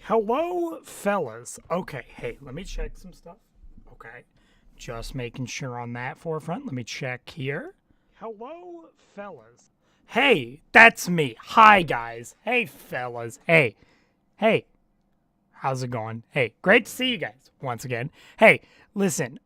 Hello, fellas. Okay, hey, let me check some stuff. Okay, just making sure on that forefront. Let me check here. Hello, fellas. Hey, that's me. Hi, guys. Hey, fellas. Hey. How's it going? Hey, great to see you guys once again. Hey, listen,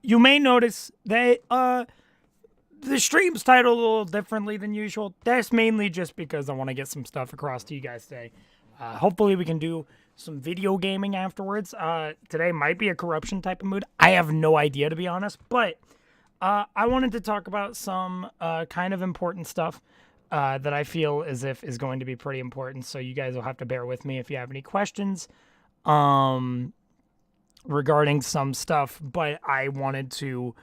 you may notice that, the stream's titled a little differently than usual. That's mainly just because I want to get some stuff across to you guys today. Hopefully we can do some video gaming afterwards. Today might be a corruption type of mood. I have no idea, to be honest, but I wanted to talk about some kind of important stuff that I feel as if is going to be pretty important. So you guys will have to bear with me if you have any questions regarding some stuff. But I wanted to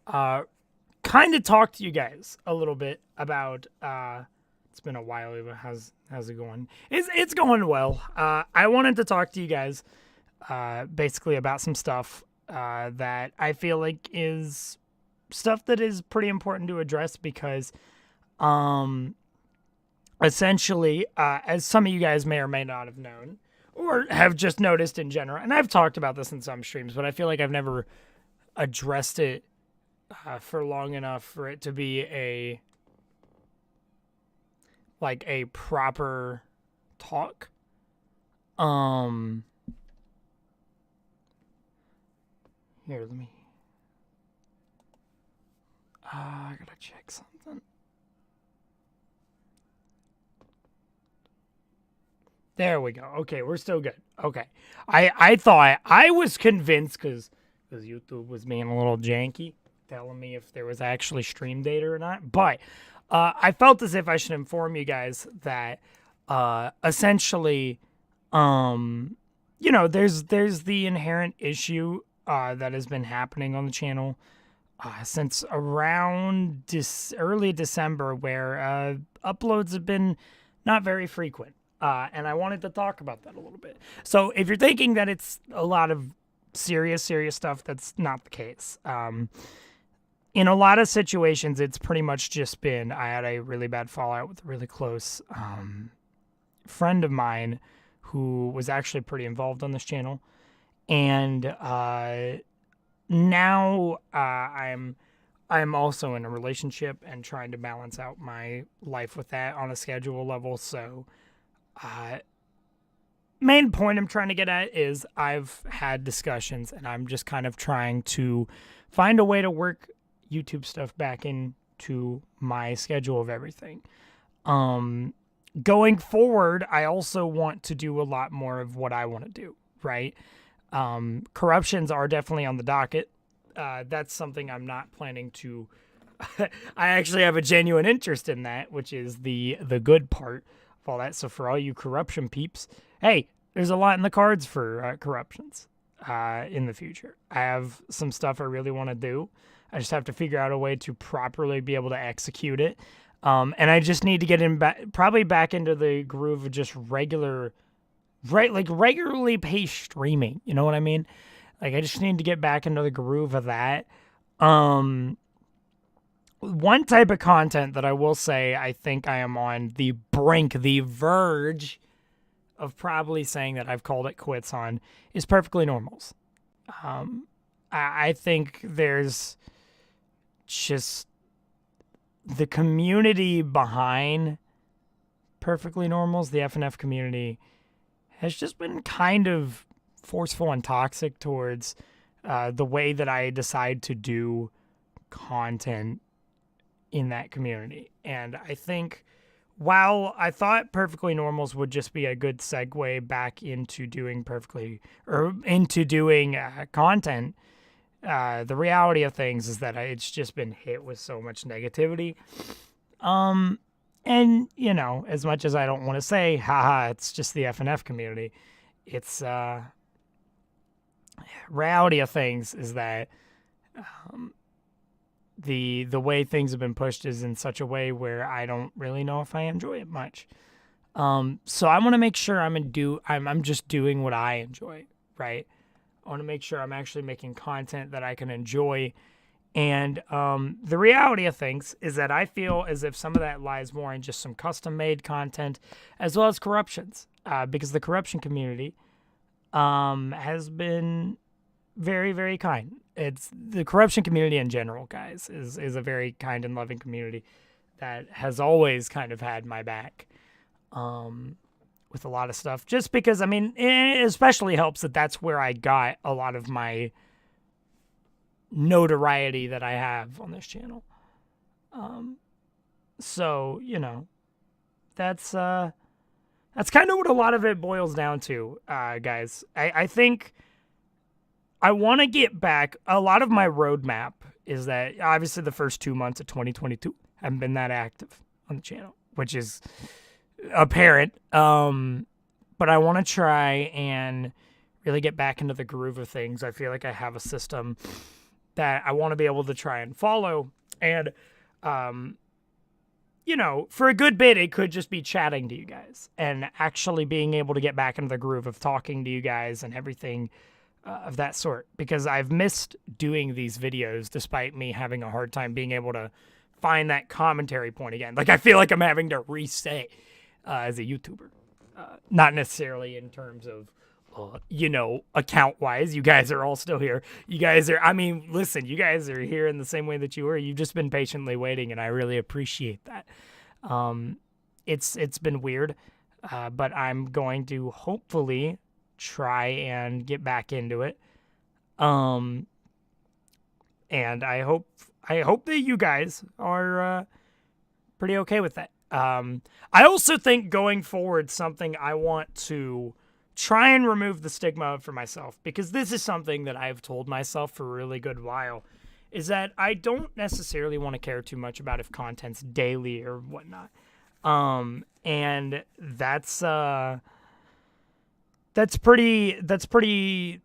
kind of talk to you guys a little bit about it's been a while. How's it going? It's going well. I wanted to talk to you guys basically about some stuff that I feel like is stuff that is pretty important to address because essentially as some of you guys may or may not have known or have just noticed in general, and I've talked about this in some streams, but I feel like I've never addressed it for long enough for it to be a proper talk. Here, let me I gotta check something. There we go. Okay, we're still good. Okay. I thought I was convinced because YouTube was being a little janky, telling me if there was actually stream data or not. But I felt as if I should inform you guys that essentially, there's the inherent issue that has been happening on the channel since around early December, where uploads have been not very frequent. And I wanted to talk about that a little bit. So if you're thinking that it's a lot of serious stuff, that's not the case. In a lot of situations, it's pretty much just been, I had a really bad fallout with a really close friend of mine who was actually pretty involved on this channel. And now I'm also in a relationship and trying to balance out my life with that on a schedule level. So main point I'm trying to get at is I've had discussions and I'm just kind of trying to find a way to work YouTube stuff back into my schedule of everything. Going forward, I also want to do a lot more of what I want to do, right? Corruptions are definitely on the docket. That's something I'm not planning to I actually have a genuine interest in that, which is the good part of all that. So for all you corruption peeps, hey, there's a lot in the cards for corruptions in the future. I have some stuff I really want to do. I just have to figure out a way to properly be able to execute it. And I just need to get probably back into the groove of just regularly paced streaming. You know what I mean? Like, I just need to get back into the groove of that. One type of content that I will say I think I am on the brink, the verge of probably saying that I've called it quits on is Perfectly Normals. I think there's just the community behind Perfectly Normals, the FNF community, has just been kind of forceful and toxic towards the way that I decide to do content in that community. And I think while I thought Perfectly Normals would just be a good segue back into doing content, the reality of things is that it's just been hit with so much negativity. And, as much as I don't want to say, haha, it's just the FNF community, it's reality of things is that the way things have been pushed is in such a way where I don't really know if I enjoy it much. So I want to make sure I'm just doing what I enjoy, right? I want to make sure I'm actually making content that I can enjoy. And the reality of things is that I feel as if some of that lies more in just some custom-made content as well as corruptions. Because the corruption community has been very, very kind. It's the corruption community in general, guys, is a very kind and loving community that has always kind of had my back with a lot of stuff. Just because, I mean, it especially helps that that's where I got a lot of my notoriety that I have on this channel. So, you know, that's kind of what a lot of it boils down to, guys. I think I want to get back. A lot of my roadmap is that obviously the first 2 months of 2022 haven't been that active on the channel, which is apparent. But I want to try and really get back into the groove of things. I feel like I have a system that I want to be able to try and follow. And, you know, for a good bit, it could just be chatting to you guys and actually being able to get back into the groove of talking to you guys and everything of that sort, because I've missed doing these videos despite me having a hard time being able to find that commentary point again. Like, I feel like I'm having to reset as a YouTuber. Not necessarily in terms of, you know, account-wise. You guys are all still here. You guys are, I mean, listen, you guys are here in the same way that you were. You've just been patiently waiting, and I really appreciate that. It's been weird, but I'm going to hopefully try and get back into it. And I hope that you guys are pretty okay with that. I also think going forward, something I want to try and remove the stigma of for myself, because this is something that I've told myself for a really good while, is that I don't necessarily want to care too much about if content's daily or whatnot. And that's pretty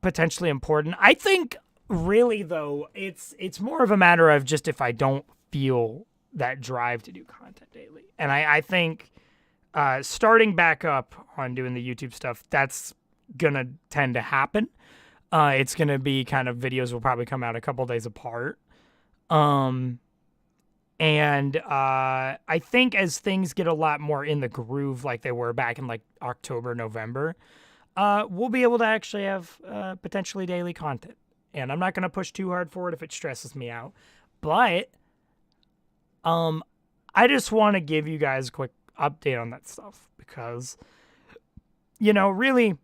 potentially important. I think really though, it's more of a matter of just if I don't feel that drive to do content daily. And I think starting back up on doing the YouTube stuff, that's gonna tend to happen. It's gonna be kind of videos will probably come out a couple days apart. And I think as things get a lot more in the groove like they were back in like October, November, we'll be able to actually have potentially daily content. And I'm not going to push too hard for it if it stresses me out. But I just want to give you guys a quick update on that stuff because, you know, really,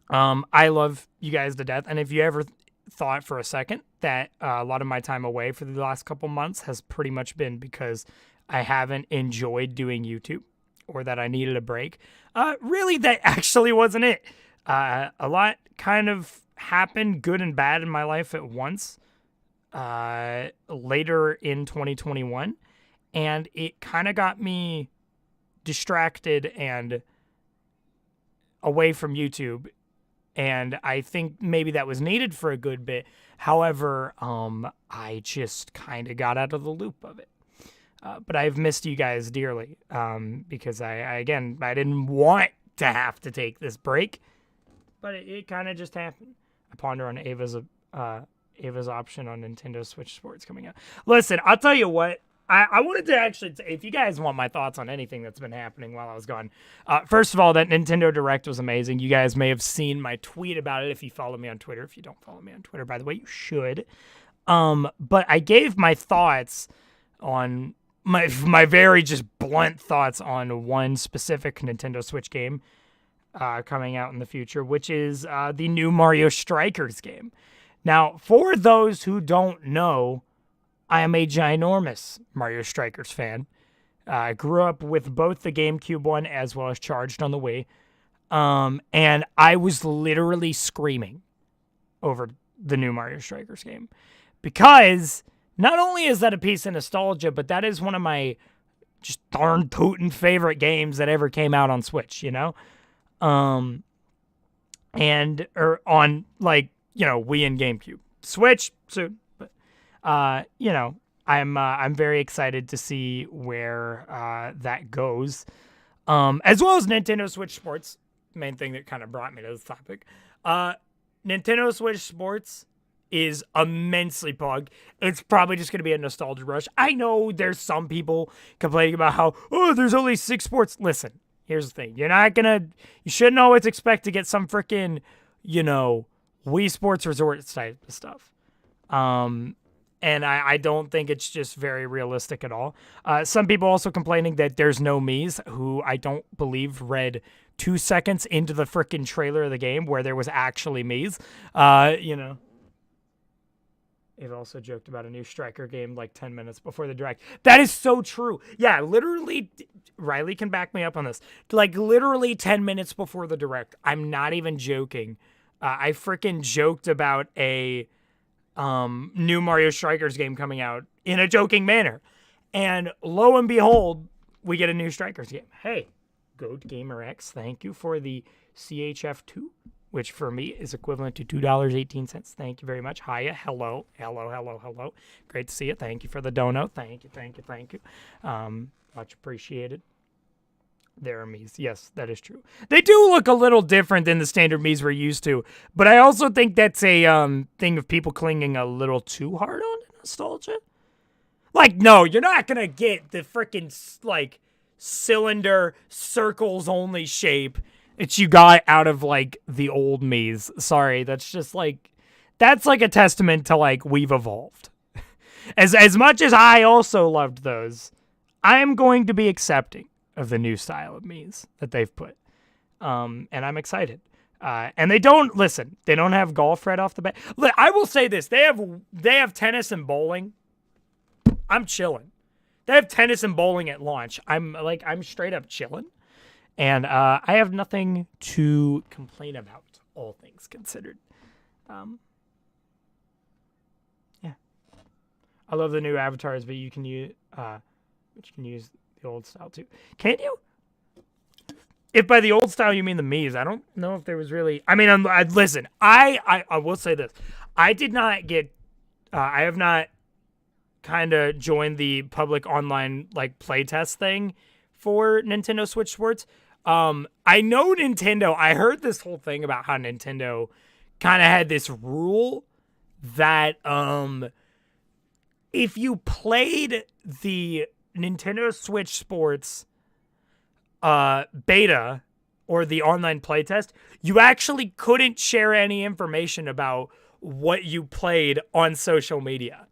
I love you guys to death. And if you ever thought for a second that a lot of my time away for the last couple months has pretty much been because I haven't enjoyed doing YouTube or that I needed a break, really, that actually wasn't it. A lot kind of happened, good and bad, in my life at once later in 2021, and it kind of got me distracted and away from YouTube. And I think maybe that was needed for a good bit. However, I just kind of got out of the loop of it. But I've missed you guys dearly because I didn't want to have to take this break, but it kind of just happened. I ponder on Ava's option on Nintendo Switch Sports coming out. Listen, I'll tell you what. I wanted to actually, if you guys want my thoughts on anything that's been happening while I was gone, first of all, that Nintendo Direct was amazing. You guys may have seen my tweet about it if you follow me on Twitter. If you don't follow me on Twitter, by the way, you should. But I gave my thoughts on my very just blunt thoughts on one specific Nintendo Switch game coming out in the future, which is the new Mario Strikers game. Now, for those who don't know, I am a ginormous Mario Strikers fan. I grew up with both the GameCube one as well as Charged on the Wii. And I was literally screaming over the new Mario Strikers game. Because not only is that a piece of nostalgia, but that is one of my just darn tootin' favorite games that ever came out on Switch, you know? Or on, like, you know, Wii and GameCube. Switch, soon. You know, I'm very excited to see where that goes, as well as Nintendo Switch Sports. Main thing that kind of brought me to this topic. Nintendo Switch Sports is immensely plugged. It's probably just going to be a nostalgia rush. I know there's some people complaining about how, oh, there's only 6 sports. Listen, Here's the thing. You shouldn't always expect to get some freaking, Wii Sports Resort type of stuff. And I don't think it's just very realistic at all. Some people also complaining that there's no Mii's, who I don't believe read 2 seconds into the freaking trailer of the game where there was actually Mii's. They've also joked about a new Striker game like 10 minutes before the Direct. That is so true. Yeah, literally, Riley can back me up on this. Like, literally 10 minutes before the Direct. I'm not even joking. I freaking joked about a new Mario Strikers game coming out in a joking manner. And lo and behold, we get a new Strikers game. Hey, Goat Gamer X, thank you for the CHF2. Which for me is equivalent to $2.18. Thank you very much. Hiya. Hello. Great to see you. Thank you for the dono. Thank you. Much appreciated. There are Mii's. Yes, that is true. They do look a little different than the standard Mii's we're used to. But I also think that's a thing of people clinging a little too hard on nostalgia. Like, no, you're not going to get the freaking, like, cylinder, circles only shape that you got out of, like, the old Mii's. Sorry, that's just, like, that's, like, a testament to, like, we've evolved. As much as I also loved those, I am going to be accepting of the new style of Mii's that they've put. And I'm excited. And they don't have golf right off the bat. I will say this, they have tennis and bowling. I'm chilling. They have tennis and bowling at launch. I'm straight up chilling. And I have nothing to complain about, all things considered. Yeah. I love the new avatars, but you can use the old style too. Can you? If by the old style you mean the Mii's, I don't know if there was really... I mean, listen, I will say this. I did not get... I have not kind of joined the public online, like, playtest thing for Nintendo Switch Sports. I know Nintendo, I heard this whole thing about how Nintendo kind of had this rule that if you played the Nintendo Switch Sports beta or the online playtest, you actually couldn't share any information about what you played on social media.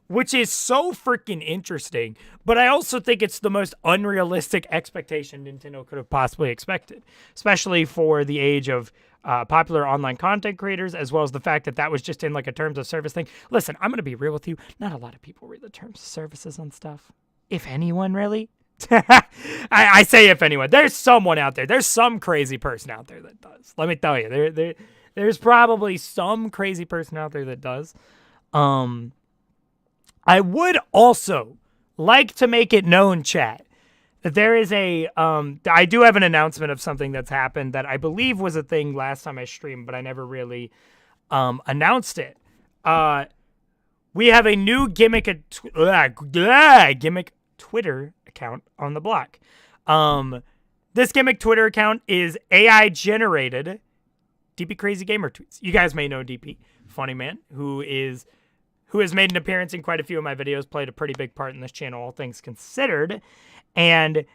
Which is so freaking interesting, but I also think it's the most unrealistic expectation Nintendo could have possibly expected, especially for the age of popular online content creators, as well as the fact that that was just in like a terms of service thing. Listen, I'm going to be real with you. Not a lot of people read the terms of services on stuff. If anyone, really. I say if anyone. There's someone out there. There's some crazy person out there that does. Let me tell you. There's probably some crazy person out there that does. I would also like to make it known, chat, that there is I do have an announcement of something that's happened that I believe was a thing last time I streamed, but I never really announced it. We have a new gimmick Twitter account on the block. This gimmick Twitter account is AI generated DP Crazy Gamer tweets. You guys may know DP, funny man, who has made an appearance in quite a few of my videos, played a pretty big part in this channel, all things considered. And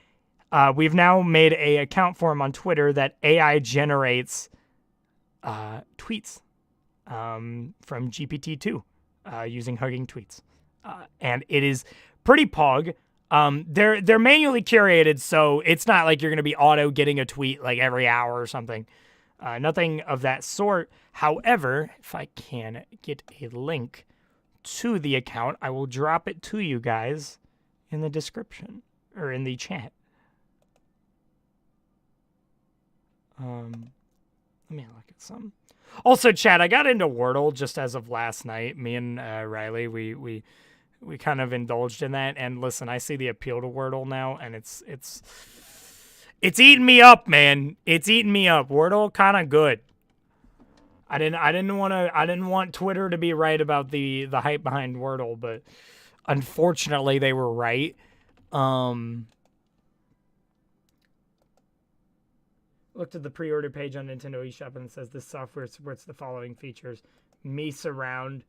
we've now made an account for him on Twitter that AI generates tweets from GPT-2 using Hugging Tweets. And it is pretty pog. They're manually curated, so it's not like you're going to be auto getting a tweet like every hour or something. Nothing of that sort. However, if I can get a link to the account, I will drop it to you guys in the description or in the chat. Let me look at some. Also, chat, I got into Wordle just as of last night. Me and Riley, we kind of indulged in that. And listen, I see the appeal to Wordle now, and it's eating me up, man. It's eating me up. Wordle kind of good. I didn't want Twitter to be right about the hype behind Wordle, but unfortunately they were right. Looked at the pre-order page on Nintendo eShop and it says this software supports the following features: Me Surround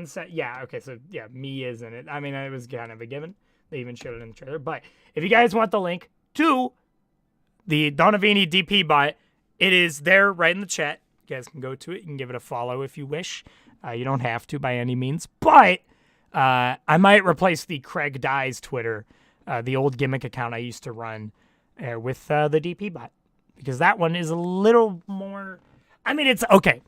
set. Yeah, okay, so yeah, Me is in it. I mean, it was kind of a given. They even showed it in the trailer. But if you guys want the link to the Donavini DP bot. It is there right in the chat. You guys can go to it. You can give it a follow if you wish. You don't have to by any means. But I might replace the Craig Dyes Twitter, the old gimmick account I used to run, with the DP bot. Because that one is a little more... I mean, it's... Okay.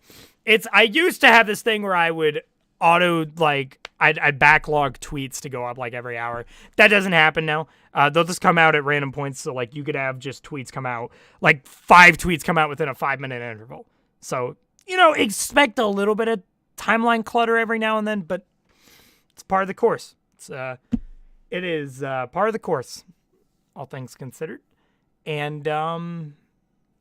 I used to have this thing where I would I'd backlog tweets to go up like every hour. That doesn't happen now. They'll just come out at random points. So like you could have just tweets come out, like 5 tweets come out within a 5-minute interval. So, expect a little bit of timeline clutter every now and then, but it's part of the course. It is part of the course, all things considered. And,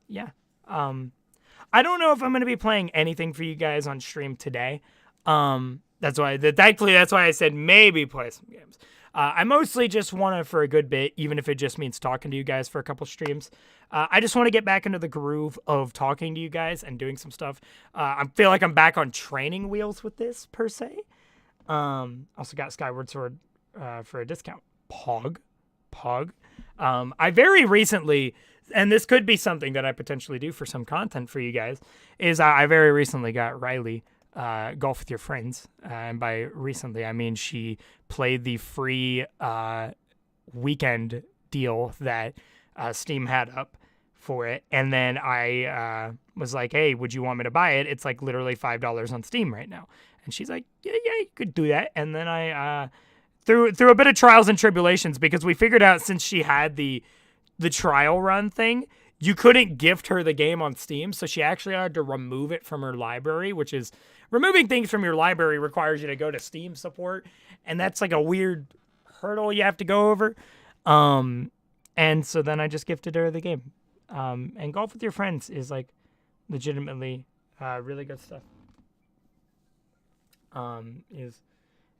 yeah. I don't know if I'm going to be playing anything for you guys on stream today. That's why I said maybe play some games. I mostly just want to for a good bit, even if it just means talking to you guys for a couple streams. I just want to get back into the groove of talking to you guys and doing some stuff. I feel like I'm back on training wheels with this, per se. Also got Skyward Sword for a discount. Pog. I very recently, and this could be something that I potentially do for some content for you guys, is I very recently got Riley Golf with Your Friends. And by recently, I mean she played the free weekend deal that Steam had up for it. And then I was like, hey, would you want me to buy it? It's like literally $5 on Steam right now. And she's like, yeah, you could do that. And then I, through a bit of trials and tribulations, because we figured out since she had the trial run thing, you couldn't gift her the game on Steam, so she actually had to remove it from her library, which is, removing things from your library requires you to go to Steam support, and that's like a weird hurdle you have to go over. And so then I just gifted her the game. And Golf with Your Friends is like legitimately really good stuff.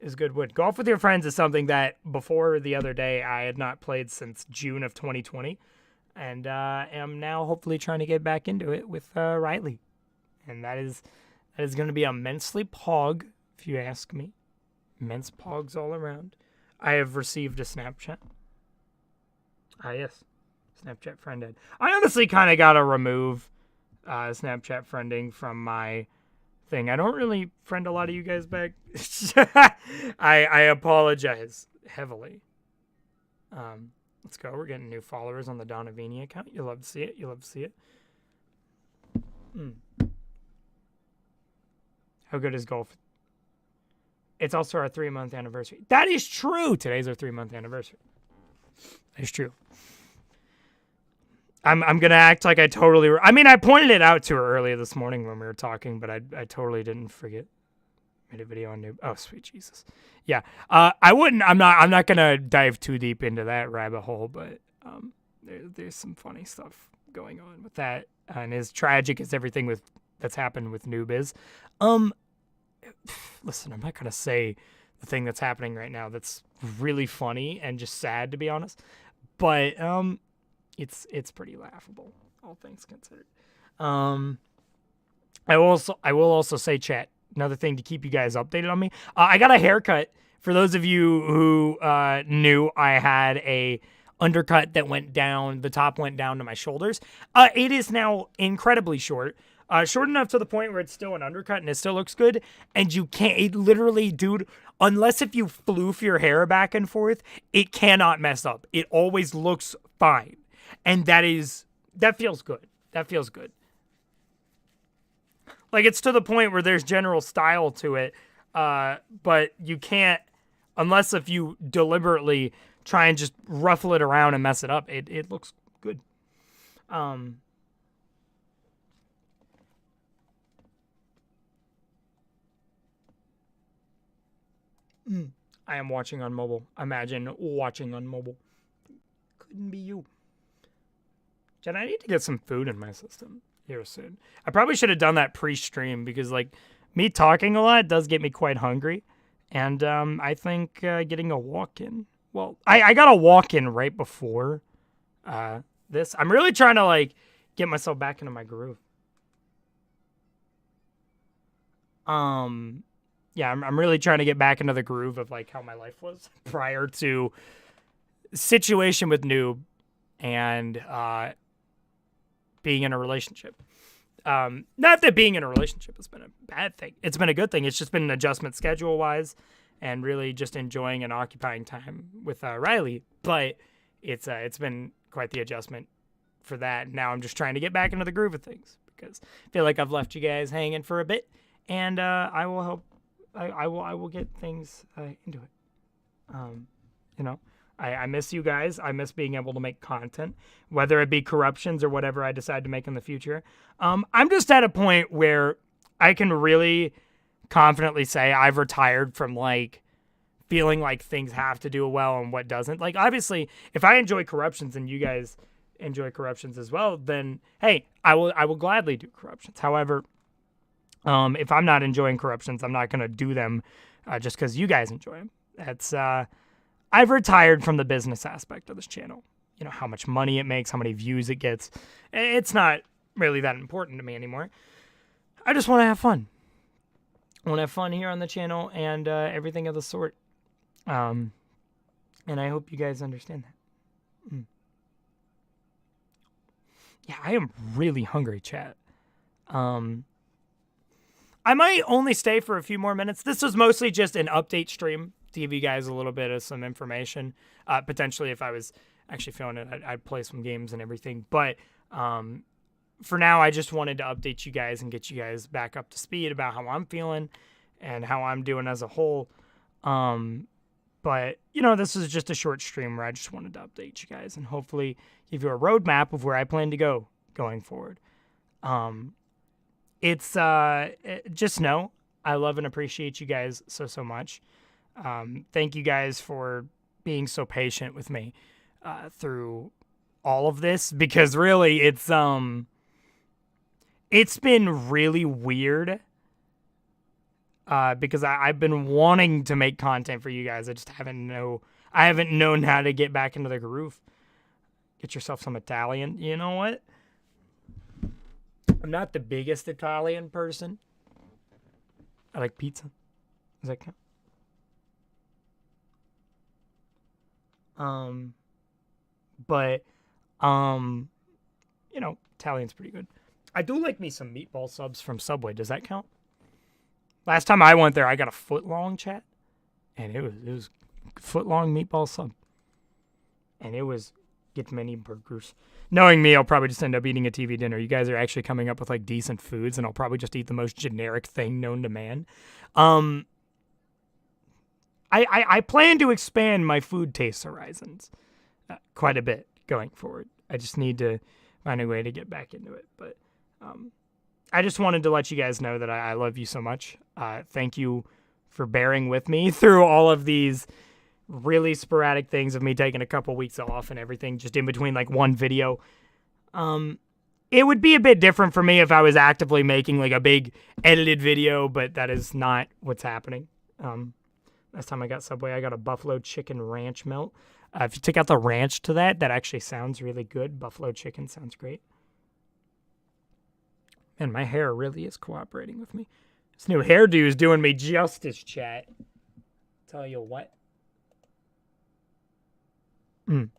Is good wood. Golf with Your Friends is something that before the other day I had not played since June of 2020, and am now hopefully trying to get back into it with Riley, and that is going to be immensely pog, if you ask me. Immense pogs all around. I have received a Snapchat. Yes, Snapchat friend ed. I honestly kind of gotta remove Snapchat friending from my thing. I don't really friend a lot of you guys back. I apologize heavily. Let's go. We're getting new followers on the Donavini account. You'll love to see it. How good is golf? It's also our 3-month anniversary. That is true. Today's our 3-month anniversary. That is true. I'm gonna act like I totally. I pointed it out to her earlier this morning when we were talking, but I totally didn't forget. Made a video on noob. Oh, sweet Jesus. Yeah. I wouldn't. I'm not gonna dive too deep into that rabbit hole, but there's some funny stuff going on with that, and as tragic as everything that's happened with noob is. Listen, I'm not gonna say the thing that's happening right now that's really funny and just sad, to be honest, but it's pretty laughable, all things considered. I will also say, chat, another thing to keep you guys updated on me. I got a haircut. For those of you who knew, I had a undercut that went down. The top went down to my shoulders. It is now incredibly short. Short enough to the point where it's still an undercut and it still looks good. And you can't, it literally, dude, unless if you floof your hair back and forth, it cannot mess up. It always looks fine. And that feels good. That feels good. Like, it's to the point where there's general style to it. But you can't, unless if you deliberately try and just ruffle it around and mess it up, it looks good. I am watching on mobile. Imagine watching on mobile. Couldn't be you. Jen, I need to get some food in my system here soon. I probably should have done that pre-stream because, like, me talking a lot does get me quite hungry. And I think getting a walk-in. Well, I got a walk-in right before this. I'm really trying to, like, get myself back into my groove. Yeah, I'm really trying to get back into the groove of, like, how my life was prior to situation with noob. and being in a relationship. Not that being in a relationship has been a bad thing. It's been a good thing. It's just been an adjustment schedule-wise and really just enjoying and occupying time with Riley. But it's been quite the adjustment for that. Now I'm just trying to get back into the groove of things because I feel like I've left you guys hanging for a bit, and I will help. I will get things into it. You know, I miss you guys. I miss being able to make content, whether it be corruptions or whatever I decide to make in the future. I'm just at a point where I can really confidently say I've retired from like feeling like things have to do well and what doesn't. Like, obviously, if I enjoy corruptions and you guys enjoy corruptions as well, then hey, I will gladly do corruptions. However, if I'm not enjoying corruptions, I'm not going to do them just because you guys enjoy them. That's I've retired from the business aspect of this channel. You know, how much money it makes, how many views it gets. It's not really that important to me anymore. I just want to have fun. I want to have fun here on the channel and everything of the sort. And I hope you guys understand that. Yeah, I am really hungry, chat. I might only stay for a few more minutes. This was mostly just an update stream to give you guys a little bit of some information. Potentially, if I was actually feeling it, I'd play some games and everything. But for now, I just wanted to update you guys and get you guys back up to speed about how I'm feeling and how I'm doing as a whole. But, you know, this is just a short stream where I just wanted to update you guys and hopefully give you a roadmap of where I plan to go going forward. It's just know I love and appreciate you guys so much. Thank you guys for being so patient with me through all of this, because really it's been really weird because I've been wanting to make content for you guys. I just haven't known how to get back into the groove. Get yourself some Italian. You know what? I'm not the biggest Italian person. I like pizza. Does that count? But you know, Italian's pretty good. I do like me some meatball subs from Subway. Does that count? Last time I went there, I got a foot-long, chat, and it was foot-long meatball sub, and it was get many burgers. Knowing me, I'll probably just end up eating a TV dinner. You guys are actually coming up with like decent foods, and I'll probably just eat the most generic thing known to man. I plan to expand my food taste horizons quite a bit going forward. I just need to find a way to get back into it. But I just wanted to let you guys know that I love you so much. Thank you for bearing with me through all of these really sporadic things of me taking a couple weeks off and everything just in between like one video. It would be a bit different for me if I was actively making like a big edited video, but that is not what's happening. Last time I got Subway, I got a buffalo chicken ranch melt. If you take out the ranch to that actually sounds really good. Buffalo chicken sounds great. And my hair really is cooperating with me. This new hairdo is doing me justice, chat. Tell you what. Dude,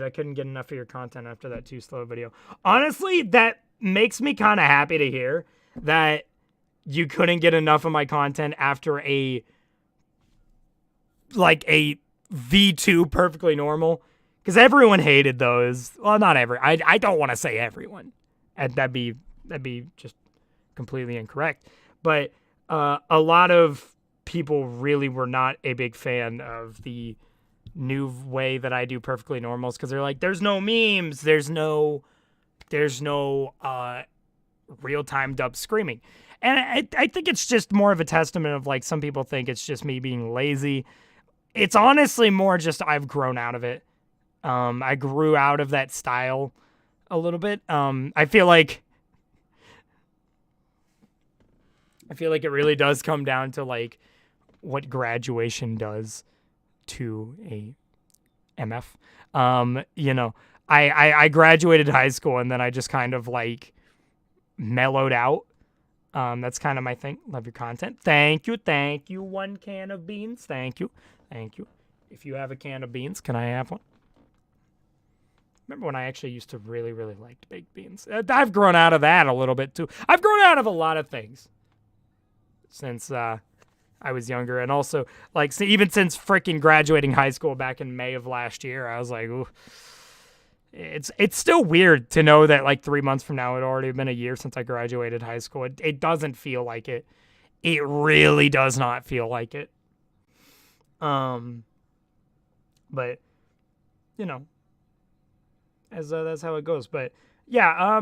I couldn't get enough of your content after that Too Slow video. Honestly, that makes me kind of happy to hear that you couldn't get enough of my content after a V2 Perfectly Normal. Because everyone hated those. Well, not every. I don't want to say everyone. And that'd be just completely incorrect. But a lot of people really were not a big fan of the new way that I do Perfectly Normals, because they're like, there's no memes, there's no real-time dub screaming. And I think it's just more of a testament of like some people think it's just me being lazy. It's honestly more just I've grown out of it. I grew out of that style a little bit. I feel like it really does come down to like what graduation does to a MF. You know, I graduated high school and then I just kind of like mellowed out. That's kind of my thing. Love your content. Thank you. 1 can of beans. Thank you. If you have a can of beans, can I have one? remember when I actually used to really, really like baked beans. I've grown out of that a little bit too. I've grown out of a lot of things since I was younger, and also like even since freaking graduating high school back in May of last year, I was like, ooh. It's still weird to know that like 3 months from now, it already been a year since I graduated high school. It doesn't feel like it. It really does not feel like it. But you know, as that's how it goes. But yeah,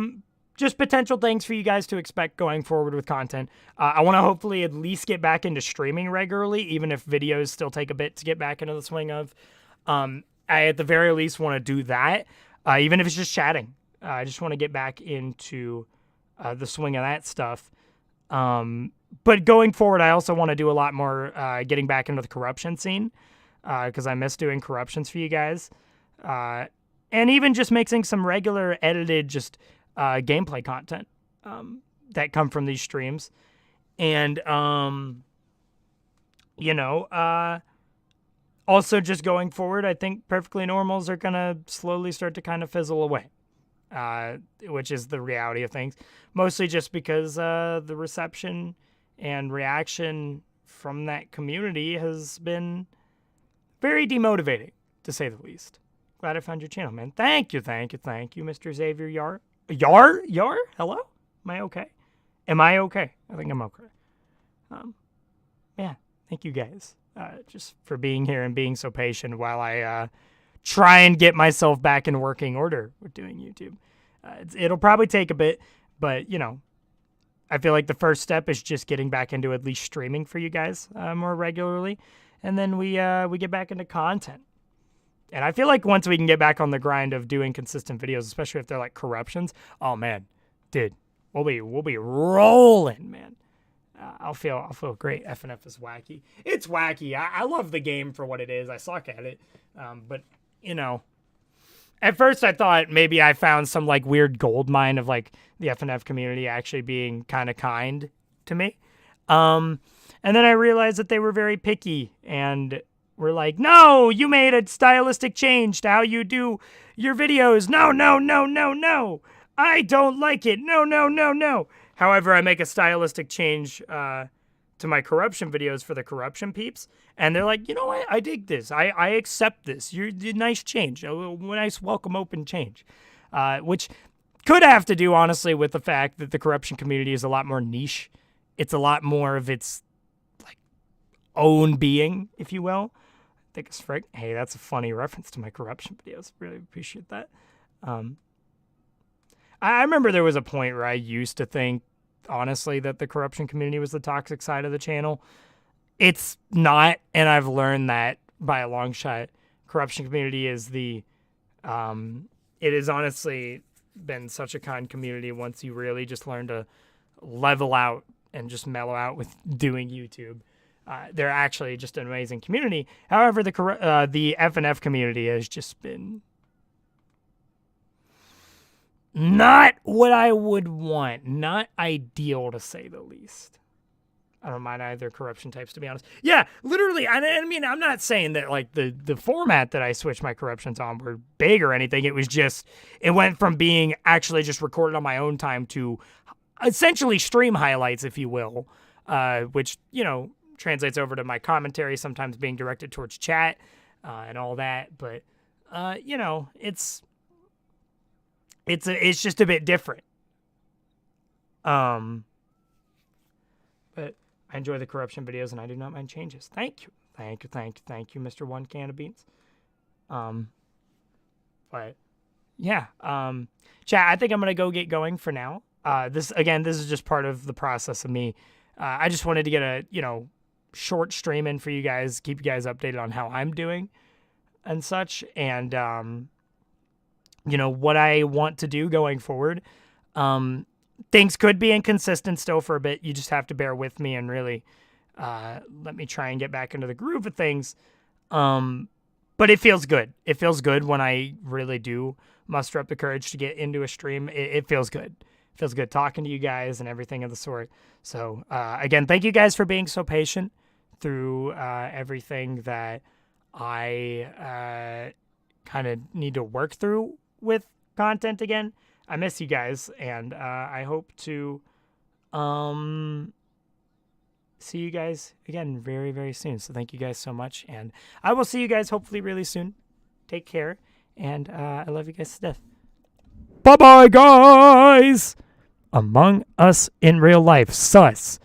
just potential things for you guys to expect going forward with content. I want to hopefully at least get back into streaming regularly, even if videos still take a bit to get back into the swing of. I at the very least want to do that. Even if it's just chatting. I just want to get back into the swing of that stuff. But going forward, I also want to do a lot more getting back into the corruption scene because I miss doing corruptions for you guys. And even just mixing some regular edited just gameplay content that come from these streams. And, also, just going forward, I think Perfectly Normals are going to slowly start to kind of fizzle away, which is the reality of things. Mostly just because the reception and reaction from that community has been very demotivating, to say the least. Glad I found your channel, man. Thank you, Mr. Xavier Yar. Yar? Hello? Am I okay? I think I'm okay. Yeah, thank you guys. Just for being here and being so patient while I try and get myself back in working order with doing YouTube. It'll probably take a bit, but, I feel like the first step is just getting back into at least streaming for you guys more regularly, and then we get back into content. And I feel like once we can get back on the grind of doing consistent videos, especially if they're like corruptions, oh, man, dude, we'll be rolling, man. I'll feel great. FNF is wacky. It's wacky. I love the game for what it is. I suck at it. But, at first I thought maybe I found some like weird gold mine of like the FNF community actually being kind of kind to me. And then I realized that they were very picky and were like, no, you made a stylistic change to how you do your videos. No. I don't like it. No. However, I make a stylistic change to my corruption videos for the corruption peeps, and they're like, you know what? I dig this. I accept this. You're a nice change. A nice, welcome, open change, which could have to do, honestly, with the fact that the corruption community is a lot more niche. It's a lot more of its like own being, if you will. I think it's frick. Hey, that's a funny reference to my corruption videos. Really appreciate that. I remember there was a point where I used to think, honestly, that the corruption community was the toxic side of the channel. It's not, and I've learned that by a long shot. Corruption community is it has honestly been such a kind community once you really just learn to level out and just mellow out with doing YouTube. They're actually just an amazing community. However, the FNF community has just been not what I would want. Not ideal, to say the least. I don't mind either corruption types, to be honest. Yeah, literally. I mean, I'm not saying that like the format that I switched my corruptions on were big or anything. It was just, it went from being actually just recorded on my own time to essentially stream highlights, if you will, which, translates over to my commentary, sometimes being directed towards chat and all that. But, it's just a bit different. But I enjoy the corruption videos and I do not mind changes. Thank you, Mr. One Can of Beans. But yeah, chat, I think I'm gonna go get going for now. This is just part of the process of me. I just wanted to get a short stream in for you guys, keep you guys updated on how I'm doing and such, and what I want to do going forward. Things could be inconsistent still for a bit. You just have to bear with me and really let me try and get back into the groove of things. But it feels good. It feels good when I really do muster up the courage to get into a stream. It feels good. It feels good talking to you guys and everything of the sort. So, again, thank you guys for being so patient through everything that I kind of need to work through with content again. I miss you guys, and I hope to see you guys again very, very soon. So thank you guys so much, and I will see you guys hopefully really soon. Take care, and I love you guys to death. Bye-bye, guys! Among Us in Real Life. Sus.